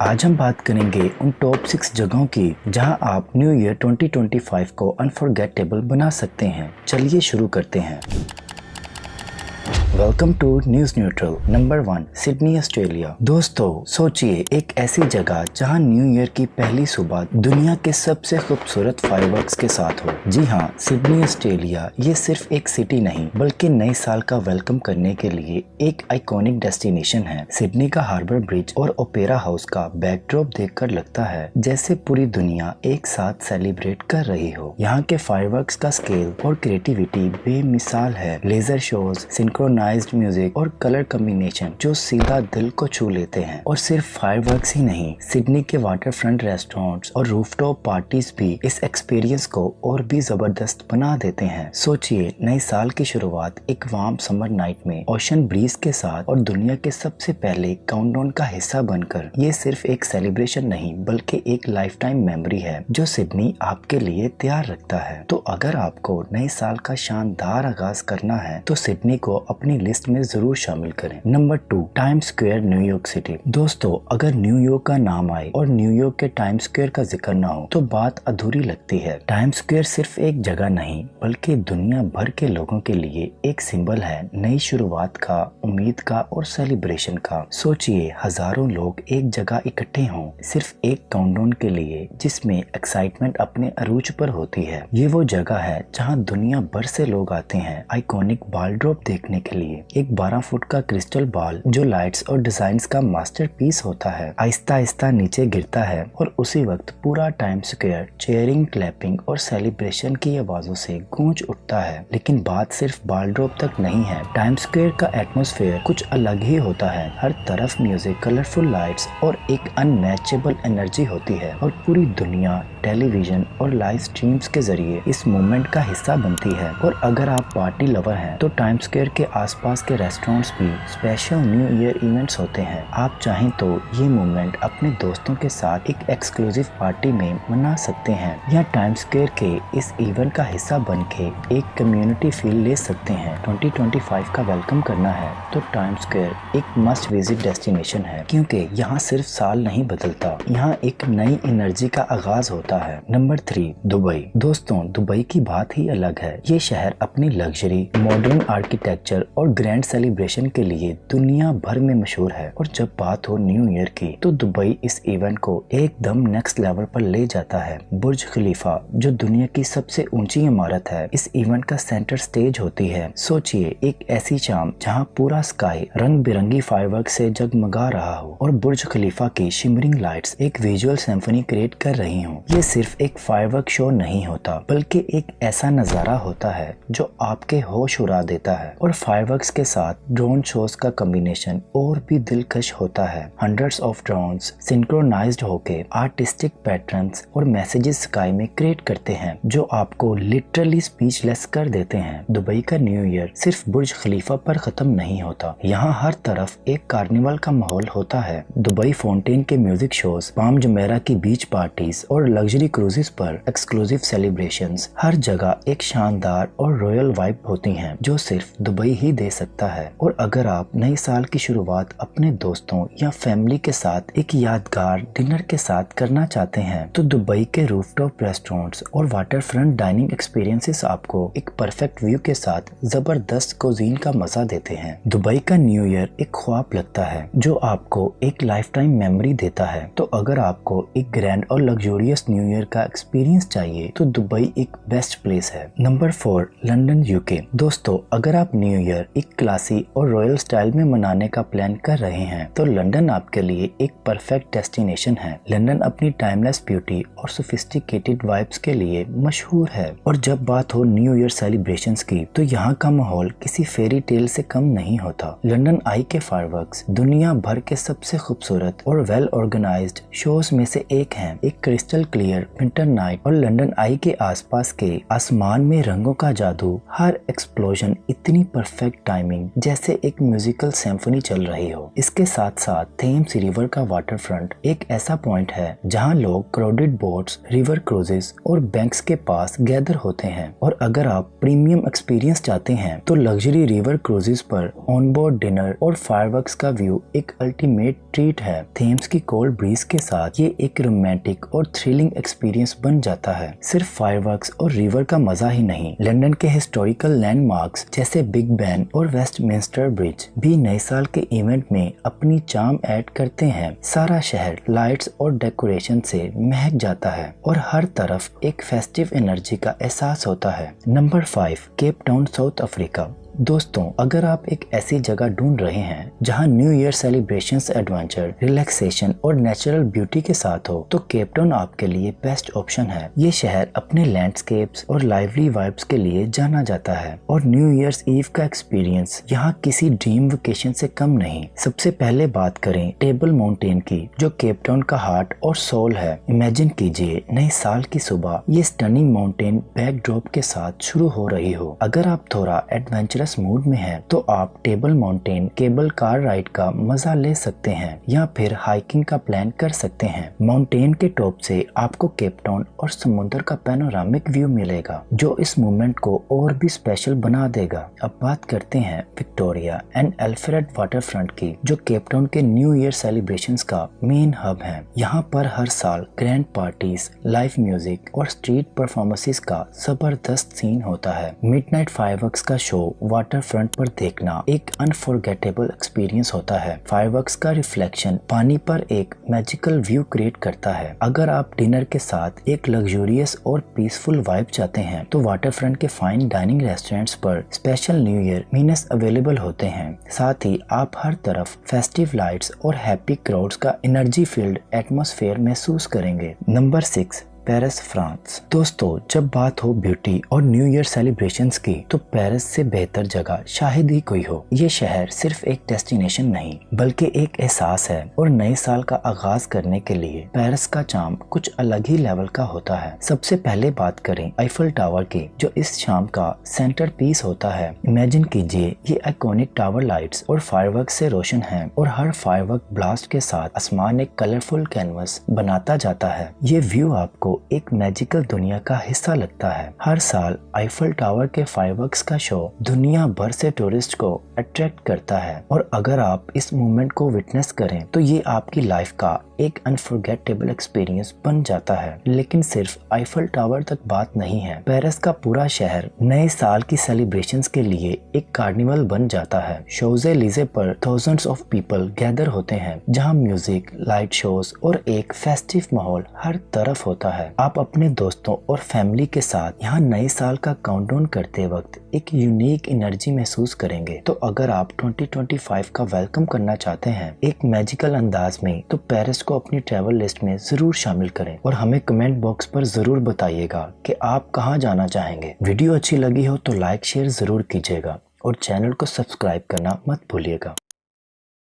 आज हम बात करेंगे उन टॉप 6 जगहों की जहां आप न्यू ईयर 2025 को अनफॉरगेटेबल बना सकते हैं। चलिए शुरू करते हैं। Welcome to news neutral. Number 1, Sydney, Australia. दोस्तों सोचिए, एक ऐसी जगह जहां न्यू ईयर की पहली सुबह दुनिया के सबसे खूबसूरत फायरवर्क्स के साथ हो। जी हाँ, सिडनी, ऑस्ट्रेलिया ये सिर्फ एक सिटी नहीं बल्कि नए साल का वेलकम करने के लिए एक आइकॉनिक डेस्टिनेशन है। सिडनी का हार्बर ब्रिज और ओपेरा हाउस का बैकड्रॉप देखकर लगता है जैसे पूरी दुनिया एक साथ सेलिब्रेट कर रही हो। यहाँ के फायरवर्क्स का स्केल और क्रिएटिविटी बेमिसाल है। लेजर शोज, सिंक्रोनाइज्ड म्यूजिक और कलर कॉम्बिनेशन जो सीधा दिल को छू लेते हैं। और सिर्फ फायरवर्क्स ही नहीं, सिडनी के वाटर फ्रंट रेस्टोरेंट्स और रूफटॉप पार्टीज भी इस एक्सपीरियंस को और भी जबरदस्त बना देते हैं। सोचिए, नए साल की शुरुआत एक वार्म समर नाइट में ओशन ब्रीज के साथ और दुनिया के सबसे पहले काउंटडाउन का हिस्सा बनकर। ये सिर्फ एक सेलिब्रेशन नहीं बल्कि एक लाइफ टाइम मेमोरी है जो सिडनी आपके लिए तैयार रखता है। तो अगर आपको नए साल का शानदार आगाज करना है तो सिडनी को अपनी लिस्ट में जरूर शामिल करें। Number 2, times square, New York city. दोस्तों, अगर न्यूयॉर्क का नाम आए और न्यूयॉर्क के टाइम्स स्क्वायर का जिक्र ना हो तो बात अधूरी लगती है। टाइम्स स्क्वायर सिर्फ एक जगह नहीं बल्कि दुनिया भर के लोगों के लिए एक सिंबल है नई शुरुआत का, उम्मीद का और सेलिब्रेशन का। सोचिए, हजारों लोग एक जगह इकट्ठे हों सिर्फ एक काउंटडाउन के लिए जिसमें एक्साइटमेंट अपने अरूज पर होती है। ये वो जगह है जहां दुनिया भर से लोग आते हैं आइकॉनिक बॉल ड्रॉप देखने के लिए। एक 12 फुट का क्रिस्टल बॉल जो लाइट्स और डिजाइन्स का मास्टरपीस होता है आहिस्ता आहिस्ता नीचे गिरता है और उसी वक्त पूरा टाइम्स स्क्वायर चीयरिंग, क्लैपिंग और सेलिब्रेशन की आवाजों से गूंज उठता है। लेकिन बात सिर्फ बॉल ड्रॉप तक नहीं है। टाइम्स स्क्वायर का एटमॉस्फेयर कुछ अलग ही होता है। हर तरफ म्यूजिक, कलरफुल लाइट्स और एक अनमैचेबल एनर्जी होती है और पूरी दुनिया टेलीविजन और लाइव स्ट्रीम्स के जरिए इस मूवमेंट का हिस्सा बनती है। और अगर आप पार्टी लवर हैं तो टाइम्स स्क्वायर के आसपास के रेस्टोरेंट्स भी स्पेशल न्यू ईयर इवेंट्स होते हैं। आप चाहें तो ये मूवमेंट अपने दोस्तों के साथ एक एक्सक्लूसिव पार्टी में मना सकते हैं या टाइम्स स्क्वायर के इस इवेंट का हिस्सा बन के एक कम्युनिटी फील ले सकते हैं। 2025 का वेलकम करना है तो टाइम्स स्क्वायर एक मस्ट विजिट डेस्टिनेशन है क्योंकि यहाँ सिर्फ साल नहीं बदलता, यहाँ एक नई एनर्जी का आगाज होता है। Number 3, Dubai. दोस्तों, दुबई की बात ही अलग है। ये शहर अपनी लग्जरी, मॉडर्न आर्किटेक्चर और ग्रैंड सेलिब्रेशन के लिए दुनिया भर में मशहूर है। और जब बात हो न्यू ईयर की तो दुबई इस इवेंट को एकदम नेक्स्ट लेवल पर ले जाता है। बुर्ज खलीफा जो दुनिया की सबसे ऊंची इमारत है इस इवेंट का सेंटर स्टेज होती है। सोचिए, एक ऐसी शाम जहां पूरा स्काई रंग बिरंगी फायरवर्क से जगमगा रहा हो और बुर्ज खलीफा की शिमरिंग लाइट्स एक विजुअल सिम्फनी क्रिएट कर रही हो। ये सिर्फ एक फायरवर्क शो नहीं होता बल्कि एक ऐसा नजारा होता है जो आपके होश उड़ा देता है। और फायरवर्क्स के साथ ड्रोन शोज का कॉम्बिनेशन और भी दिलकश होता है। हंड्रेड्स ऑफ ड्रोन्स सिंक्रोनाइज्ड होके आर्टिस्टिक पैटर्न्स और मैसेजेस स्काई में क्रिएट करते हैं जो आपको लिटरली स्पीचलेस कर देते हैं। दुबई का न्यू ईयर सिर्फ बुर्ज खलीफा पर खत्म नहीं होता, यहाँ हर तरफ एक कार्निवल का माहौल होता है। दुबई फाउंटेन के म्यूजिक शोज, पाम जुमेरा की बीच पार्टीज और लग्जरी क्रूजेस पर एक्सक्लूसिव सेलिब्रेशंस, हर जगह एक शानदार और रॉयल वाइब होती हैं जो सिर्फ दुबई ही दे सकता है। और अगर आप नए साल की शुरुआत अपने दोस्तों या फैमिली के साथ एक यादगार डिनर के साथ करना चाहते हैं तो दुबई के रूफटॉप रेस्टोरेंट्स और वाटर फ्रंट डाइनिंग एक्सपीरियंसेस आपको एक परफेक्ट व्यू के साथ जबरदस्त कुजीन का मजा देते हैं। दुबई का न्यू ईयर एक ख्वाब लगता है जो आपको एक लाइफ टाइम मेमोरी देता है। तो अगर आपको एक ग्रैंड और लग्जूरियस न्यू ईयर का एक्सपीरियंस चाहिए तो दुबई एक बेस्ट प्लेस है। Number 4, London, UK. दोस्तों, अगर आप न्यू ईयर एक क्लासी और रॉयल स्टाइल में मनाने का प्लान कर रहे हैं तो लंदन आपके लिए एक परफेक्ट डेस्टिनेशन है। लंदन अपनी टाइमलेस ब्यूटी और सोफिस्टिकेटेड वाइब्स के लिए मशहूर है। और जब बात हो न्यू ईयर सेलिब्रेशंस की तो यहाँ का माहौल किसी फेरी टेल से कम नहीं होता। लंदन आई के फायरवर्क्स दुनिया भर के सबसे खूबसूरत और वेल ऑर्गेनाइज्ड शोज में से एक हैं। एक क्रिस्टल क्लियर विंटर नाइट और लंदन आई के आसपास के आसमान में रंगों का जादू, हर एक्सप्लोजन इतनी परफेक्ट परफेक्ट टाइमिंग जैसे एक म्यूजिकल सिम्फनी चल रही हो। इसके साथ साथ थेम्स रिवर का वाटर फ्रंट एक ऐसा पॉइंट है जहां लोग क्राउडेड बोट्स, रिवर क्रूजेस और बैंक्स के पास गैदर होते हैं। और अगर आप प्रीमियम एक्सपीरियंस चाहते हैं तो लग्जरी रिवर क्रूजेस पर ऑनबोर्ड डिनर और फायरवर्क्स का व्यू एक अल्टीमेट ट्रीट है। थेम्स की कोल्ड ब्रीज के साथ ये एक रोमांटिक और थ्रिलिंग एक्सपीरियंस बन जाता है। सिर्फ फायरवर्क्स और रिवर का मजा ही नहीं, लंदन के हिस्टोरिकल लैंडमार्क्स जैसे बिग बैन और वेस्टमिंस्टर ब्रिज भी नए साल के इवेंट में अपनी चार्म ऐड करते हैं। सारा शहर लाइट्स और डेकोरेशन से महक जाता है और हर तरफ एक फेस्टिव एनर्जी का एहसास होता है। Number 5, Cape Town, south Africa. दोस्तों, अगर आप एक ऐसी जगह ढूंढ रहे हैं जहां new year celebrations, adventure, relaxation और नेचुरल ब्यूटी के साथ हो तो केप टाउन आपके लिए बेस्ट ऑप्शन है। ये शहर अपने लैंडस्केप्स और लाइवली वाइब्स के लिए जाना जाता है और न्यू ईयर्स ईव का एक्सपीरियंस यहाँ किसी ड्रीम वेकेशन से कम नहीं। सबसे पहले बात करें टेबल माउंटेन की, जो केप टाउन का हार्ट और सोल है। इमेजिन कीजिए नए साल की सुबह ये स्टनिंग माउंटेन बैकड्रॉप के साथ शुरू हो रही हो। अगर आप थोड़ा एडवेंचर मूड में है तो आप table mountain cable car ride का मजा ले सकते हैं या फिर हाइकिंग का प्लान कर सकते हैं। माउंटेन के टॉप से आपको केप टाउन और समुद्र का पैनोरामिक व्यू मिलेगा जो इस मोमेंट को और भी स्पेशल बना देगा। अब बात करते हैं Victoria and Alfred water front की, जो केप टाउन के न्यू ईयर सेलिब्रेशंस का मेन हब है। यहाँ पर हर साल ग्रैंड पार्टीज, लाइव म्यूजिक और स्ट्रीट परफॉर्मेंसेस का जबरदस्त सीन होता है। मिडनाइट फायरवर्क्स का शो वाटर फ्रंट पर देखना एक अनफॉरगेटेबल एक्सपीरियंस होता है। फायरवर्क्स का रिफ्लेक्शन पानी पर एक मैजिकल व्यू क्रिएट करता है। अगर आप डिनर के साथ एक लग्जूरियस और पीसफुल वाइब चाहते हैं तो वाटर फ्रंट के फाइन डाइनिंग रेस्टोरेंट्स पर special new year meals available होते हैं। साथ ही आप हर तरफ फेस्टिव लाइट्स और हैप्पी क्राउड्स का एनर्जी फील्ड एटमॉस्फेयर महसूस करेंगे। Number 6, Paris, France. दोस्तों, जब बात हो ब्यूटी और न्यू ईयर सेलिब्रेशंस की तो पेरिस से बेहतर जगह शायद ही कोई हो। ये शहर सिर्फ एक डेस्टिनेशन नहीं बल्कि एक एहसास है और नए साल का आगाज करने के लिए पेरिस का चार्म कुछ अलग ही लेवल का होता है। सबसे पहले बात करें आईफल टावर की, जो इस शाम का सेंटर पीस होता है। इमेजिन कीजिए ये आइकॉनिक टावर लाइट्स और फायरवर्क से रोशन है और हर फायरवर्क ब्लास्ट के साथ आसमान एक कलरफुल कैनवस बनाता जाता है। ये व्यू आपको एक मैजिकल दुनिया का हिस्सा लगता है। हर साल आईफल टावर के फायरवर्क्स का शो दुनिया भर से टूरिस्ट को अट्रैक्ट करता है और अगर आप इस मूवमेंट को विटनेस करें तो ये आपकी लाइफ का एक अनफॉरगेटेबल एक्सपीरियंस बन जाता है। लेकिन सिर्फ आईफल टावर तक बात नहीं है, पेरिस का पूरा शहर नए साल की सेलिब्रेशंस के लिए एक कार्निवल बन जाता है। शोज़े-एलिज़े पर थाउजेंड्स ऑफ पीपल गैदर होते हैं जहां म्यूजिक, लाइट शोज और एक फेस्टिव माहौल हर तरफ होता है। आप अपने दोस्तों और फैमिली के साथ यहाँ नए साल का काउंटडाउन करते वक्त एक यूनिक एनर्जी महसूस करेंगे। तो अगर आप 2025 का वेलकम करना चाहते हैं एक मैजिकल अंदाज में तो पेरिस को अपनी ट्रैवल लिस्ट में जरूर शामिल करें और हमें कमेंट बॉक्स पर जरूर बताइएगा कि आप कहां जाना चाहेंगे। वीडियो अच्छी लगी हो तो लाइक शेयर जरूर कीजिएगा और चैनल को सब्सक्राइब करना मत भूलिएगा।